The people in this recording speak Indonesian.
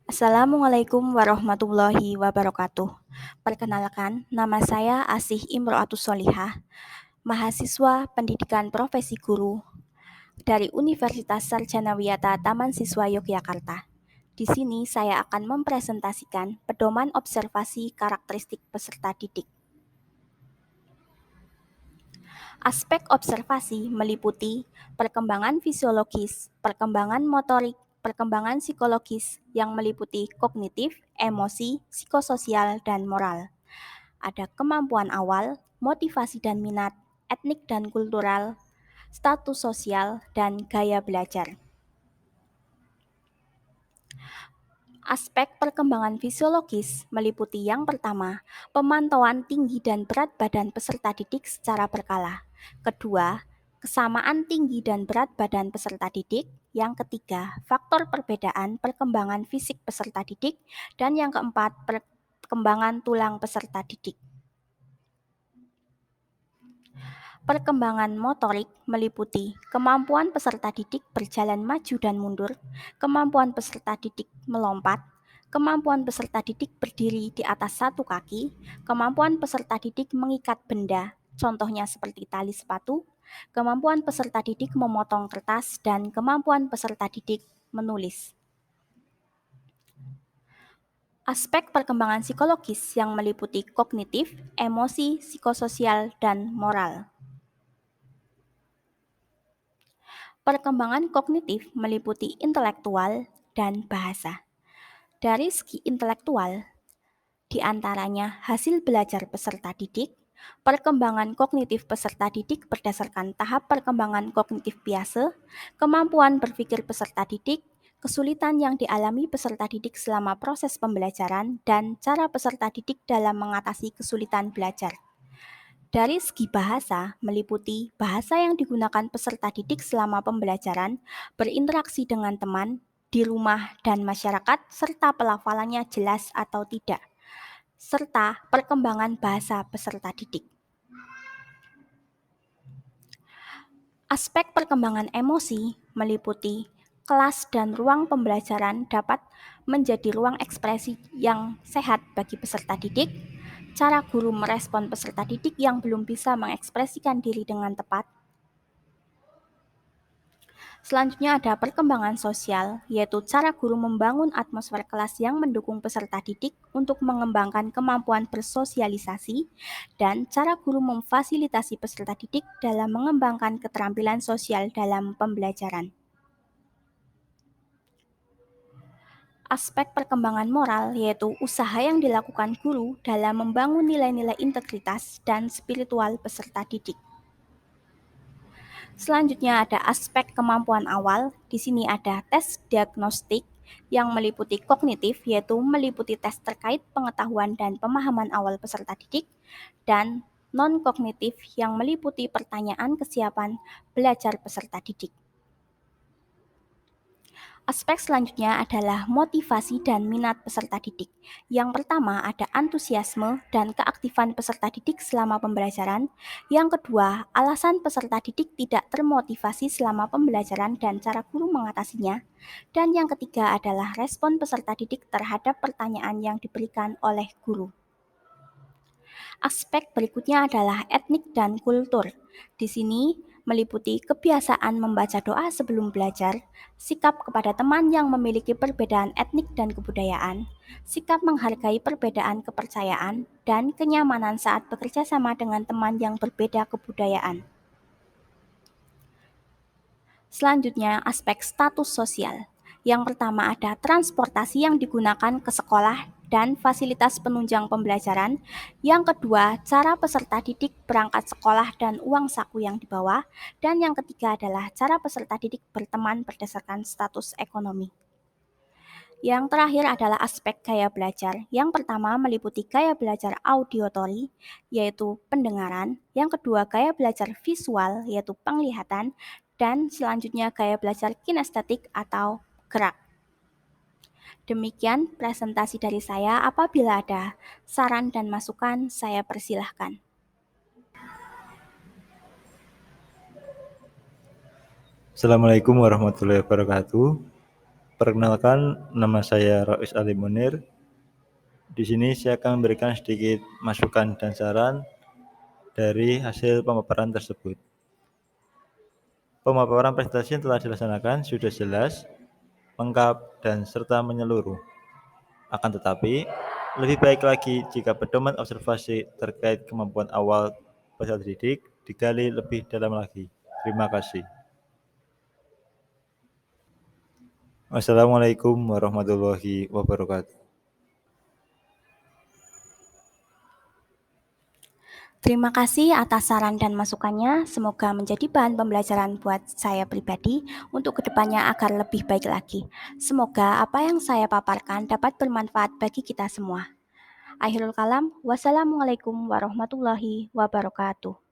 Assalamualaikum warahmatullahi wabarakatuh. Perkenalkan, nama saya Asih Imro'atus Solihah, mahasiswa pendidikan profesi guru dari Universitas Sarjana Wiyata Taman Siswa Yogyakarta. Di sini saya akan mempresentasikan pedoman observasi karakteristik peserta didik. Aspek observasi meliputi perkembangan fisiologis, perkembangan motorik, perkembangan psikologis yang meliputi kognitif, emosi, psikososial, dan moral. Ada kemampuan awal, motivasi dan minat, etnik dan kultural, status sosial, dan gaya belajar. Aspek perkembangan fisiologis meliputi yang pertama, pemantauan tinggi dan berat badan peserta didik secara berkala. Kedua, kesamaan tinggi dan berat badan peserta didik. Yang ketiga, faktor perbedaan perkembangan fisik peserta didik. Dan yang keempat, perkembangan tulang peserta didik. Perkembangan motorik meliputi kemampuan peserta didik berjalan maju dan mundur, kemampuan peserta didik melompat, kemampuan peserta didik berdiri di atas satu kaki, kemampuan peserta didik mengikat benda, contohnya seperti tali sepatu, kemampuan peserta didik memotong kertas, dan kemampuan peserta didik menulis. Aspek perkembangan psikologis yang meliputi kognitif, emosi, psikososial, dan moral. Perkembangan kognitif meliputi intelektual dan bahasa. Dari segi intelektual, di antaranya hasil belajar peserta didik, perkembangan kognitif peserta didik berdasarkan tahap perkembangan kognitif biasa, kemampuan berpikir peserta didik, kesulitan yang dialami peserta didik selama proses pembelajaran, dan cara peserta didik dalam mengatasi kesulitan belajar. Dari segi bahasa, meliputi bahasa yang digunakan peserta didik selama pembelajaran, berinteraksi dengan teman, di rumah, dan masyarakat, serta pelafalannya jelas atau tidak, serta perkembangan bahasa peserta didik. Aspek perkembangan emosi meliputi kelas dan ruang pembelajaran dapat menjadi ruang ekspresi yang sehat bagi peserta didik, cara guru merespon peserta didik yang belum bisa mengekspresikan diri dengan tepat. Selanjutnya ada perkembangan sosial, yaitu cara guru membangun atmosfer kelas yang mendukung peserta didik untuk mengembangkan kemampuan bersosialisasi, dan cara guru memfasilitasi peserta didik dalam mengembangkan keterampilan sosial dalam pembelajaran. Aspek perkembangan moral yaitu usaha yang dilakukan guru dalam membangun nilai-nilai integritas dan spiritual peserta didik. Selanjutnya ada aspek kemampuan awal. Di sini ada tes diagnostik yang meliputi kognitif yaitu meliputi tes terkait pengetahuan dan pemahaman awal peserta didik, dan non-kognitif yang meliputi pertanyaan kesiapan belajar peserta didik. Aspek selanjutnya adalah motivasi dan minat peserta didik. Yang pertama ada antusiasme dan keaktifan peserta didik selama pembelajaran. Yang kedua, alasan peserta didik tidak termotivasi selama pembelajaran dan cara guru mengatasinya. Dan yang ketiga adalah respon peserta didik terhadap pertanyaan yang diberikan oleh guru. Aspek berikutnya adalah etnik dan kultur. Di sini meliputi kebiasaan membaca doa sebelum belajar, sikap kepada teman yang memiliki perbedaan etnik dan kebudayaan, sikap menghargai perbedaan kepercayaan, dan kenyamanan saat bekerja sama dengan teman yang berbeda kebudayaan. Selanjutnya, aspek status sosial. Yang pertama ada transportasi yang digunakan ke sekolah dan fasilitas penunjang pembelajaran. Yang kedua, cara peserta didik berangkat sekolah dan uang saku yang dibawa. Dan yang ketiga adalah cara peserta didik berteman berdasarkan status ekonomi. Yang terakhir adalah aspek gaya belajar. Yang pertama meliputi gaya belajar auditory, yaitu pendengaran. Yang kedua gaya belajar visual, yaitu penglihatan. Dan selanjutnya gaya belajar kinestetik atau gerak. Demikian presentasi dari saya. Apabila ada saran dan masukan, saya persilahkan. Assalamualaikum warahmatullahi wabarakatuh. Perkenalkan, nama saya Rais Ali Munir. Di sini saya akan memberikan sedikit masukan dan saran dari hasil pemaparan tersebut. Pemaparan presentasi yang telah dilaksanakan sudah jelas, lengkap, dan serta menyeluruh. Akan tetapi, lebih baik lagi jika pedoman observasi terkait kemampuan awal peserta didik digali lebih dalam lagi. Terima kasih. Wassalamualaikum warahmatullahi wabarakatuh. Terima kasih atas saran dan masukannya. Semoga menjadi bahan pembelajaran buat saya pribadi untuk kedepannya agar lebih baik lagi. Semoga apa yang saya paparkan dapat bermanfaat bagi kita semua. Akhirul kalam, wassalamualaikum warahmatullahi wabarakatuh.